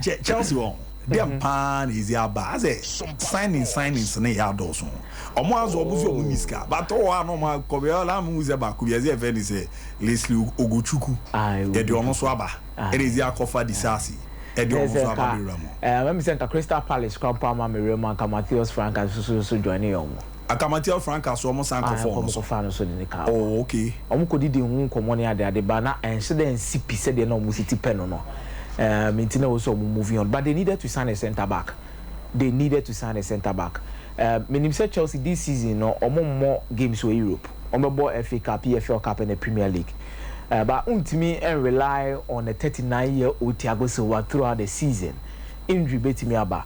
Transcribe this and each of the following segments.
Chelsea won. Them pan is ya ba. I say signings ne ya do so. Omo azo obufi omuniska. But o no ma kobe ala mu ze ba kubi ze event say Leslie Ogochukwu. E de ono so aba. E is ya kofa disasi. E de ono so aba be ramo. When me say Crystal Palace Kampa ma me remo and Matheus Franca so join you. Akomeah Franca so almost sanko for so the car. Oh, okay. Omukodi di hu komoni ade ba na ense de NCP said they no musiti pen no. Mintina also moving on, but they needed to sign a centre back. Meaning say Chelsea this season no more games for Europe. More FA Cup, EFL Cup and the Premier League. But untimi and rely on a 39-year-old Thiago Silva throughout the season. Injury betimi aba.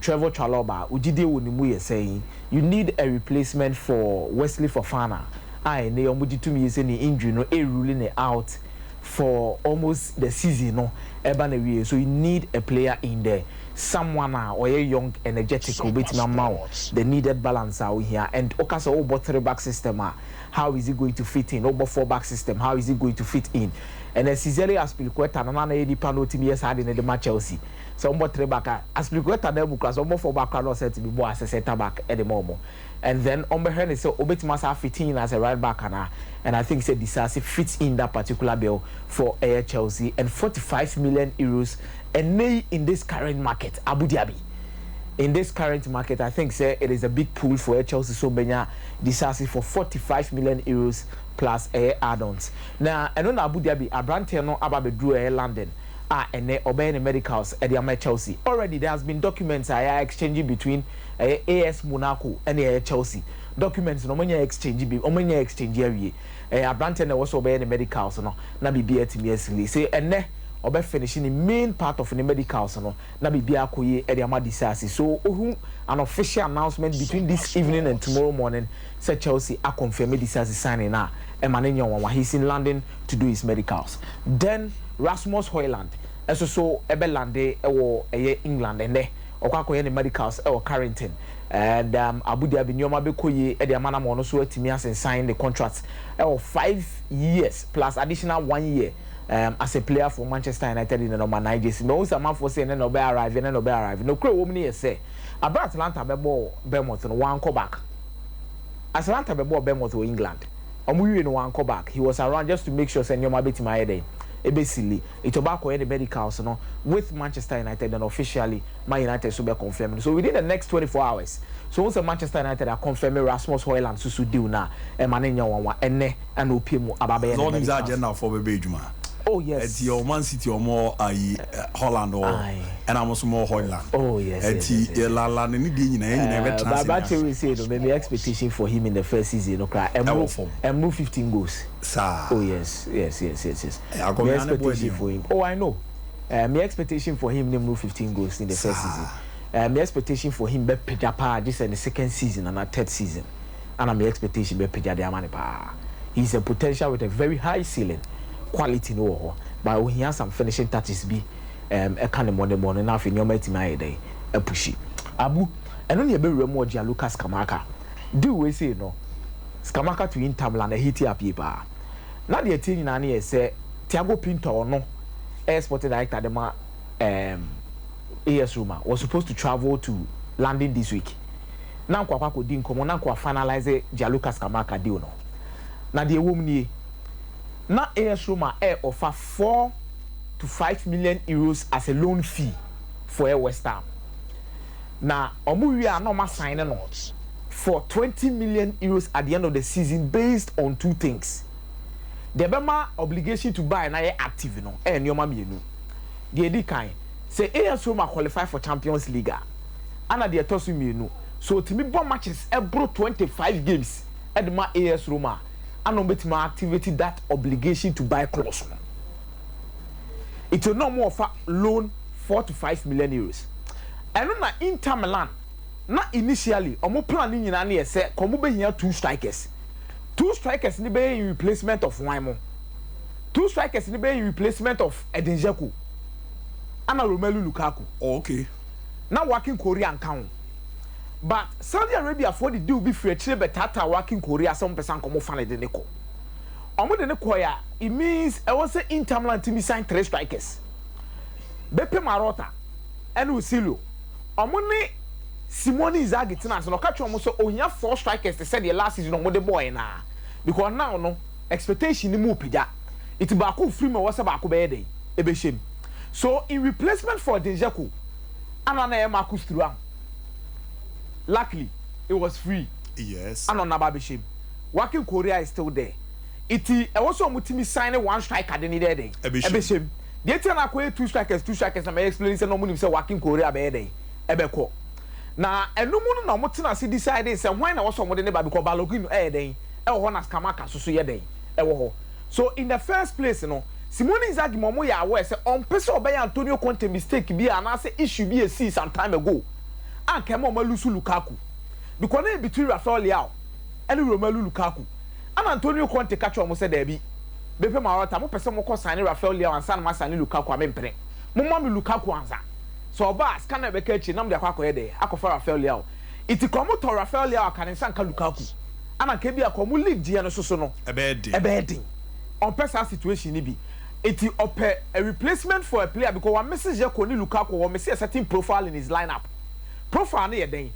Trevor Chalobah, Ujide Wonimu saying you need a replacement for Wesley Fofana. Ne omudi to me say ni injury no ruling it out for almost the season no eba so you need a player in there, someone or a young energetic the needed balance out here. And okasa obo 3-back system how is it going to fit in? Obo 4-back system how is it going to fit in? And then Cesare Aspilicueta na edi pano team yes had in the match Chelsea. So obo 3-back Aspilicueta dem class obo 4-back no set to be more as a center back at the moment. And then Ombehen so obetima sa fit in as a right back and I think said Disasi fits in that particular bill for Air Chelsea and 45 million euros and in this current market Abu Dhabi. In this current market, I think say it is a big pool for Chelsea. So Benya Disasi for 45 million euros plus add-ons. Now, I know Abu Dhabi, Abrante no Ababe drew London. And they obey the medicals at the Chelsea. Already there has been documents exchanging between AS Monaco and Chelsea. Documents no many exchange area. Abrante no also obey the medicals no. Na be at me say and obe finishing the main part of the medicals no na bibia akoye e de amadisasi so an official announcement between this evening and tomorrow morning say Chelsea a confirm disasi signing na e manenyo he's in London to do his medicals. Then Rasmus Hojlund so ebe lande ewo England ende okwakoye the medicals ewo Carrington and Abu Dhabi nyoma bekoye e de amana mo no so atimi asen sign the contract 5 years plus additional 1 year as a player for Manchester United in the number 9 jersey. No, some man for saying no be arrive. No, crew woman say about Atlanta be ball Bournemouth no one call back. Atlanta be ball Bournemouth to England. Omuyi no one call back. He was around just to make sure say nyoma beti my head. Basically, it tobacco any medicals no with Manchester United and officially Man United so be confirmed. So within the next 24 hours. So once Manchester United are confirming Rasmus Hojlund susu deal na e manenya wanwa ene and opiemu ababe. So is agenda for be juma. Oh yes. It's your Man City or more Holland or and I'm also more Hojlund. Oh yes. It's la la ni di never transfer. But we say no maybe expectation for him in the first season no cry. And move 15 goals. Sir. Oh yes. My expectation for him. Oh I know. My expectation for him move 15 goals in the first season. My expectation for him be pejapa just in the second season and the third season. And my expectation be peja de amane pa. He's a potential with a very high ceiling. Quality no but when he has some finishing touches be a kind of morning now in your mate my day a pushy Abu and only a very remote Lucas Skamaka do we say no Skamaka to Inter Milan a hit up paper now the team in any say Thiago Pinto or no air sporting director the AS Roma was supposed to travel to London this week now kwa ko din komo na kwa finalize Lucas Skamaka deal no na the woman na AS Roma offer 4 to 5 million euros as a loan fee for a West Ham. Now, Omuwi are not signing on for 20 million euros at the end of the season based on two things. The Bema obligation to buy an active no and your mammy no. The Edikai say AS Roma qualify for Champions League. And at the Tosu no. So to me bomb matches every 25 games at my AS Roma. And no activated that obligation to buy clause. It will no more offer loan 4 to 5 million euros. And on Inter Milan, not initially, or more planning in any say, come over here 2 strikers. 2 strikers in the replacement of Wymo. 2 strikers in the replacement of Edin Dzeko. And Romelu Lukaku. Oh, okay. Now working Korean count. But Saudi Arabia for the deal be free but tata working Korea some person come fan de neko. Omo de neko ya it means I was say Inter Milan team sign 3 strikers. Bepe Marota and Usilo. Omone Simone Inzaghi tina no catch omo so ohia 4 strikers they said the last season omo the boy na because now no expectation ni mu pija it ba ko free me was ba ko be dey e be shem so in replacement for Denjeko anana e Marcus Thuram luckily it was free yes anona ba be shem working Korea is still there it e also mutimi sign one striker dey there dey e be shem dey tell na ko 2 strikers na me explain say no munim say working Korea be dey e be ko na enumu na motena se decide say why na wo so mo de ne ba because Balogun den e ho na skamaka so ye den e wo ho so in the first place no Simone Inzaghi mo ya aware say on pese obey Antonio Conte mistake bi and say issue bi see some time ago and kemo malusu Lukaku because na between Rafael Leao and Romelu Lukaku and Antonio Conte catch am say there bi bepe Marota mo pese mo ko sign Rafael Leao and sign Lukaku amempre mo mo Lukaku anza so ba scanner be kachi nam de akwa de akofa Rafael Leao iti komo to Rafael Leao kan nsanka Lukaku ana ke bia komo league dia no so no ebedin on person situation ni bi iti ope a replacement for a player because one message je ko ni Lukaku we me see a certain profile in his lineup profile na ye den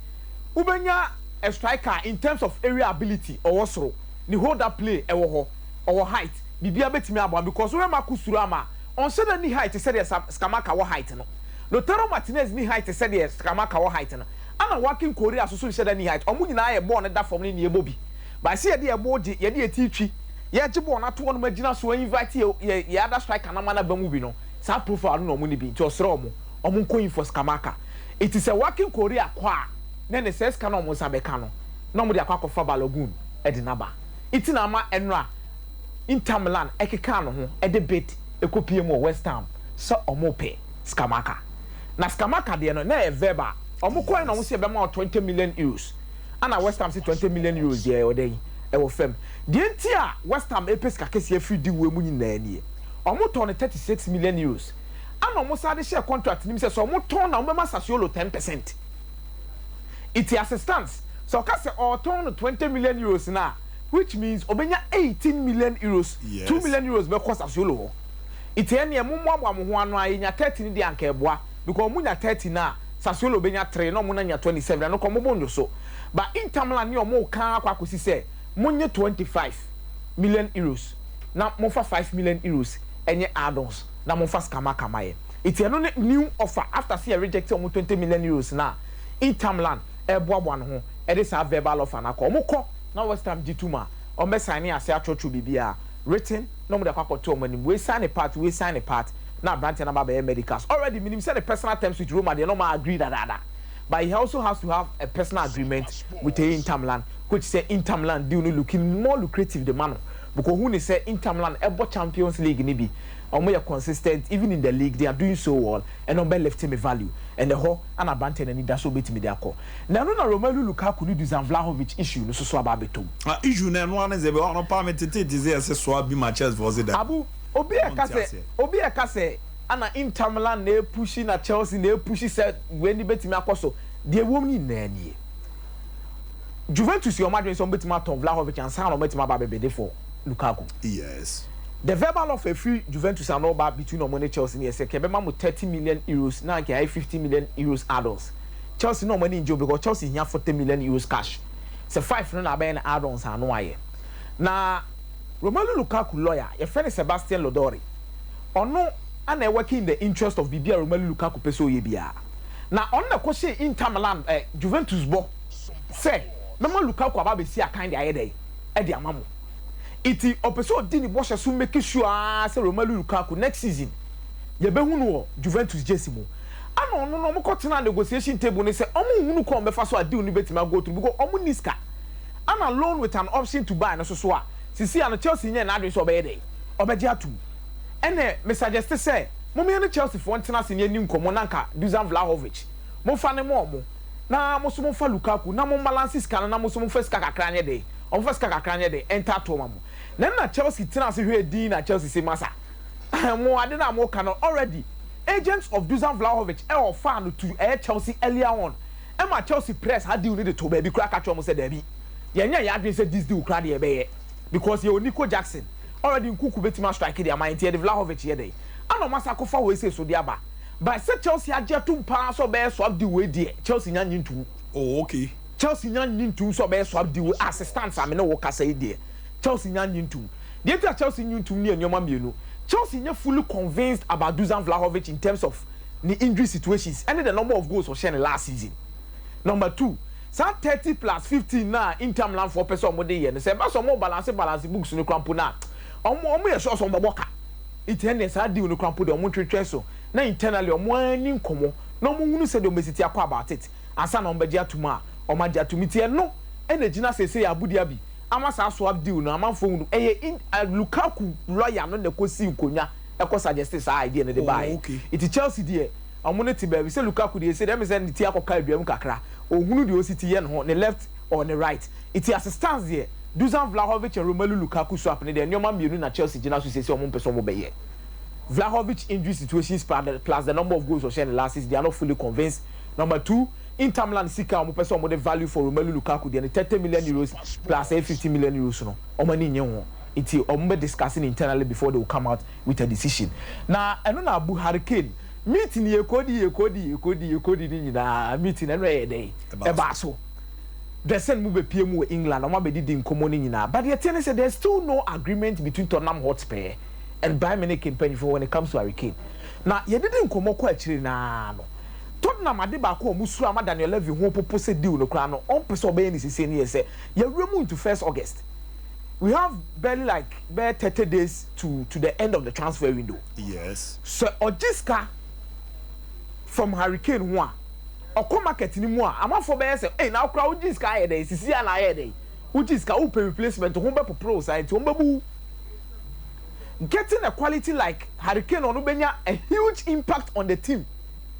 ubenya a striker in terms of area ability or wosoro ni hold up play e wo ho or height bibia betimi abo because we Marcus Thuram on say ni height say the skamaka wo height no Lautaro Martinez ni height said yes Skamaka wo height no ana working Korea so said ni height omu nyina ye ball na da form ni ebo bi but say ye ball ye de etitwi ye gi ball na to no magina so invite ye other striker na mana ba mu bi no sa profile no omu ni bi nti osro omu nkoyin for Skamaka it is a working Korea kwa na ne says kana omu sabeka no na omu de akwa for Balogun e di naba it na ma enra Inter Milan ekeka no ho e de bit ekopie mu West Ham so omu pe Skamaka na Skamaka de no na e verba omo coin na mo se be ma 20 million euros ana West Ham say 20 million euros there odey e wo fam de ntia West Ham epes ka kese afri di we mu nyina nie omo ton 36 million euros ana omo sa de share contract nim say so omo ton na omo ma Sassuolo 10% it assistance so ka say o ton 20 million euros na which means obenya 18 million euros yes. 2 million euros be cost Sassuolo it ene mo mo ho anu anya 30 ni de anka eboa because munya 30 na Sassuolo benya 3 no munya 27 no ko mo bonyo so but Inter Milan ni o mo kan akwa kosi say munye 25 million euros na mo fa 5 million euros enye add-ons na mo fa Skamaka maye it no new offer after see reject mo 20 million euros na Inter Milan e boabo no ho e dey say verbal offer na ko mo ko na West Ham G2 o me sign ase achocho bibia written no mo de akwa to mani we sign a part na branch na ba medicals already minimum say the personal terms with Roma they no ma agree that but he also has to have a personal agreement with the Inter Milan which say Inter Milan deal no looking more lucrative the man because who they say Inter Milan ebo Champions League ni bi omo ya consistent even in the league they are doing so well and on be left him a value and the whole and branch na ni da so betimi dey akọ na no na Romelu Lukaku ni Dusan Vlahovic issue no so aba betom issue na no an ze be on permit it is so abi matches for that abu obi e kase ana Inter Milan na pushi na Chelsea na pushi say we ni betimi akoso de wom ni na nie Juventus your madrid so betimi aton Vlahovic and san no betimi aba bebe for Lukaku yes the verbal of a free Juventus and all back between no money Chelsea ni say kebema mo 30 million euros na ke 50 million euros add-ons Chelsea no money injo because Chelsea here 40 million euros cash say 5 no na be na add-ons anu aye na Romelu Lukaku lawyer your friend Sebastian Lodori ono ana working in the interest of Bibia Romelu Lukaku peso ye bia na on na kwose Inter Milan Juventus bo say mema Lukaku aba be si akan de aye dey e de amamo iti opeso di ni bo so make sure say Romelu Lukaku next season ye be hunu wo Juventus jersey mo ana ono no mo kotena negotiation table ni say omo hunu ko me fa so ade uni betima go through because omo niska ana loan with an option to buy no so a sisi an Chelsea nya na adwe so obeye dey obeje atu ene me suggest say mo me ne Chelsea for ntena se nya ni nkomo na nka Dusan Vlahovic mo fa ne mo na mo so mo fa Lukaku na mo balance ska na mo so mo fa ska kakra nya dey on fa ska kakra nya dey enter to mo na Chelsea tena se hwe din na Chelsea se masa mo ade na mo kana already agents of Dusan Vlahovic e offer no to Chelsea earlier on e ma Chelsea press had deal need to be kra catch mo say there bi yenya ya adwe say this deal kra dey be because you Nico Jackson already Nkuku betima strike the mind here the Vlahovic here dey ana masa ko fa we say so dia ba By say Chelsea aje to pa so be swap the way there. Chelsea nya nyintu. Oh, okay. Chelsea nya nyintu so be swap the way assistants am na wo kasa there. Chelsea nya nyintu. The entire Chelsea nyintu ni enyoma mienu. Chelsea nya fully convinced about Dusan Vlahovic in terms of the injury situations and the number of goals for sharing last season. Number 2, some 30 plus 15 na Inter Milan for person mo dey here. Say ba so mo balance books no crampo na. Omo ye so so boboka. It end say deal no crampo de omo twetwe so. Na internally omo ani nkomo. Na omo hunu say the Messi akwa about it. Asa na ombeji atuma. Oma ji atumi tie no. Energy na say abudi abi. Ama sa swap deal no ama phone eye Lukaku lawyer no ne kosi nkonya. Eko suggest say idea no dey buy. Okay. It Chelsea there. Omo ti baby say Lukaku dey say dem say the tia akoka aduam kakra. Ohunu the OCT yen ho, the left or the right. It's assistance there. Dusan Vlahovic and Romelu Lukaku swap ne there. Nyoma mienu na Chelsea jina so say omo person mo be here. Vlahovic injury situations plus the number of goals or sharing last season, they are not fully convinced. Number 2, Inter Milan sika omo person mo the value for Romelu Lukaku there 30 million euros plus 50 million euros no. Omo ni nye ho. It's omo be discussing internally before they will come out with a decision. Now, eno na Abu Hurricane meeting ye kodi ni na meeting eno ye dey e ba so the send move pie mu England o ma be di nkomo ni nyina but the thing say there's still no agreement between Tottenham Hotspur and Bayern Munich campaign for when it comes to Hurricane na ye di nkomo ko akiri na no Tottenham ade ba ko omusu ama Daniel Levy ho popo se deal no kra no on person be ni sese ni say ye remu into 1st August. We have barely like 30 days to the end of the transfer window. Yes. So Ojiska from Hurricane one oko market ni mu a amafo be say eh na okra Ojiska aye dey sisi ana aye dey Ojiska who pay replacement who be pro side who be getting a quality like Hurricane onu benya a huge impact on the team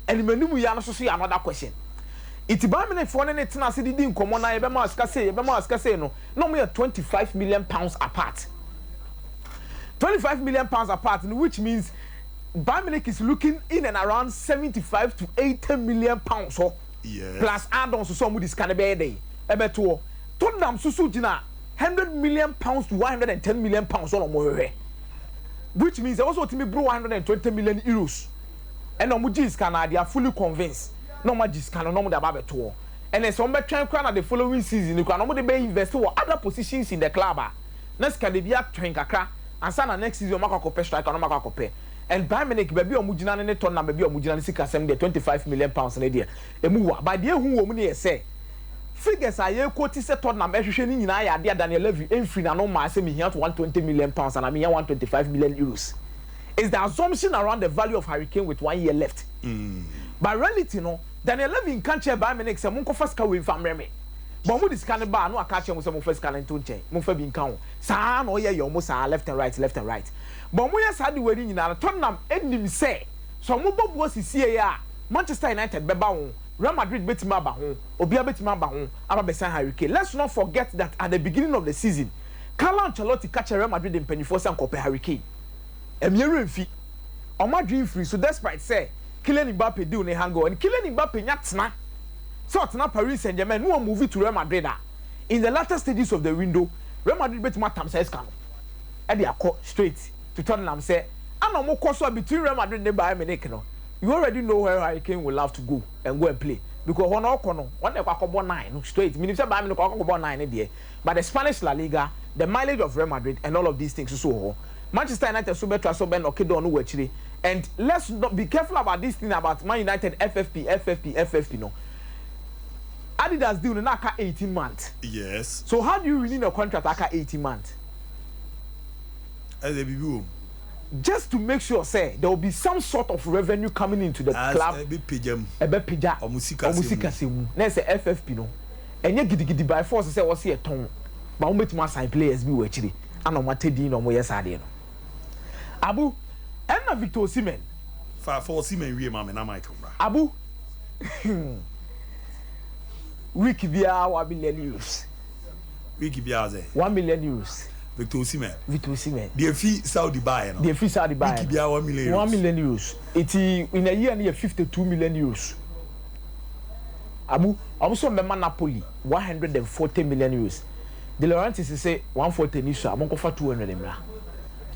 and menumu ya no so another question. It's Bayern Munich for any tina se didi nkomo na ye be ma aska say no me 25 million pounds apart. 25 million pounds apart, which means Bayern Munich is looking in and around 75 to 80 million pounds. So yes. Plus add-ons to some of this kind of day. Ebeto Tottenham susu jina 100 million pounds to 110 million pounds on more. Which means they also to me bro 120 million euros. And Omujis can they are fully convinced. No magis can no more about tour. And then some train crown the following season, you can only be invest in other positions in the club. Next can be a train kakra and sana next season Mako Pe strike on Mako Pe. And Bayern Munich baby Omujina and Tottenham baby Omujina sika sem the 25 million pounds in a year. Emuwa by the who woman say figures are ye quote set Tottenham ehwehwe ni nyina ya de Daniel Levy enfri na no ma say me here 120 million pounds and I mean 125 million euros. Is the assumption around the value of Hurricane with 1 year left. But reality no Daniel Levy can't share Bayern Munich say monko first ka we famreme. But mo discan ba no aka che mo say mo first ka nto nche. Mo fa bi nkan ho. Sa na oye yo mo sa left and right. But mo yes ade wari nyina Tottenham enim say so mo bobo sisie ya Manchester United beba ho. Real Madrid betima aba ho. Obia betima aba ho. Aba be sign Hurricane. Let's not forget that at the beginning of the season, Carlo Ancelotti catch Real Madrid in penny for Copa Hurricane. Emire mfi. Oma dream free so despite say Kylian Mbappe deal ne hango and Kylian Mbappe nyatna so atna Paris Saint-Germain no move to Real Madrid. In the latter stages of the window Real Madrid betima tam say scam e dey akọ straight to Tottenham say ana mo koso between Real Madrid and Bayern Munich no you already know where Hurricane will have to go and play because one okono one dey kwakobo 9 no straight meaning say Bayern Munich kwakobo 9 there but the Spanish La Liga the mileage of Real Madrid and all of these things so Manchester United so better so ben okedo no wachire and let's not be careful about this thing about Man United FFP no Adidas deal na aka 18 months. Yes. So how do you renew a contract aka 18 months? As a BBO. Just to make sure say there will be some sort of revenue coming into the club. A bit pijam. Or musika semu. Na say FFP no. Enye gidigidi by force say what see a ton. But we meet sign players bi wachire. Ana mo tedi no mo yesade no. Abu Enna Victor Osimhen. For Osimhen we ma me na Michael bra. Abu. Week bia 1 million euros. Week bia ze. 1 million euros. Victor Osimhen. The fee Saudi buy no. The fee Saudi buy. Week bia 1 million euros. 1 million euros. It in a year near 52 million euros. Abu also member Napoli 140 million euros. De Laurentiis say 140 ni so amon ko fa 200 emra.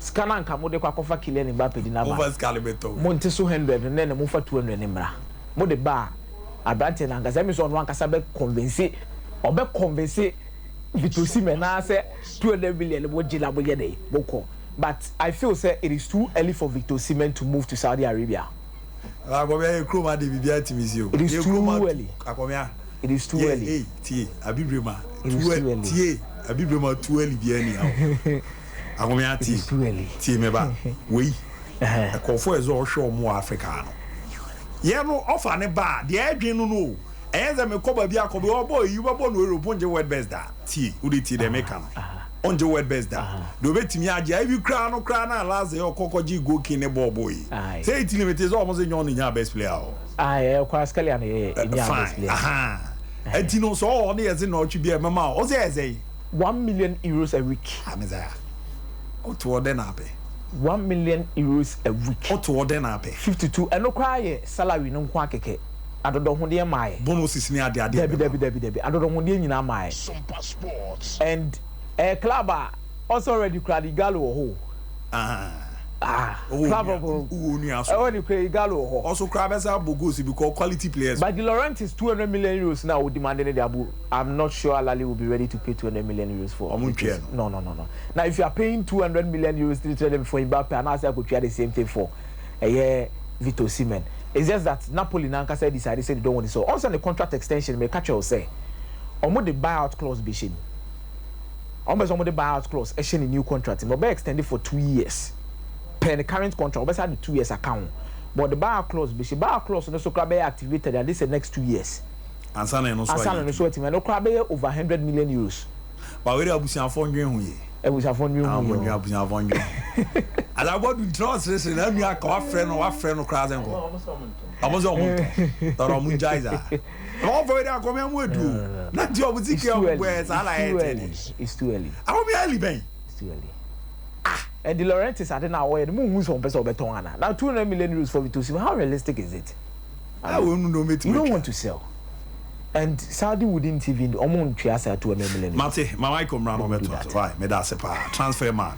Scanner and Camode Quacofa Kylian Mbappe did not over Scalibeto. Monteso 100 and then a move for 200 Nimra. Mode bar. A Branton and Gazami's on one Casabe convince or be convince Vito Simena say 200 million Wojila Boyade Boko. But I feel say it is too early for Victor Osimhen to move to Saudi Arabia. Akomeah Kroma de Bibia Timisio. It is too early. Akomeah. It is too early. Hey, Tie, Abibrema. It is too early. Tie, Abibrema too early Biani. Akomeah Tie. It is too early. Tie meba. We. A confo is all show more African. Yeah, no offer ne ba. The edge no. And them cover be a cover boy, you were born with Ponja word best that. Tie, who did the American. On the word best that. Do bet me aja if you crown or crown last your cocoji go king a boy. Say it is almost in your best player. I quite scally fine. Aha. And Tino saw only as in not to be a mamma. Or say €1 million a week. Amazia. Or toward den ape. €1 million a week. Or toward den ape. 52 and no cry salary no quackeke. I don't know who they my bonus is near the Debbie. I don't know who they in my SOMPA Sports. And a club also already cried Gallo. Club only play Gallo. Also, Crabs are Bogusi because quality players. But the Laurentiis €200 million now demanding the Abu. I'm not sure Alali will be ready to pay €200 million for. No. Now, if you are paying €200 million, €300 for Mbappe, and I could try the same thing for a year Vito Osimhen. It's just that Napoli Nanka said they don't want it. So also on the contract extension, may catch you say, almost the buyout clause be almost the buyout clause, a new contract, but be extended for 2 years. Per the current contract, almost had the 2 years account. But the buyout clause be buyout clause no so crab activated and this is the next 2 years. And Sana no so. And so no crab over €100 million. But we are pushing for you. It was a phone you. And I want to trust this and then you are our friend or class and go. I was on Munjaiza. All for it, I come and would do. Not your particular words. It's too early. I will be early, Ben. It's too early. And the Laurentiis are now where the moon was on Peso Betona. Now €200 million for Vito Osimhen. How realistic is it? I will know it. You don't want to sell. And Saudi wouldn't even $200 million. Mate, my wife come round on me. Why? Me that's a transfer man.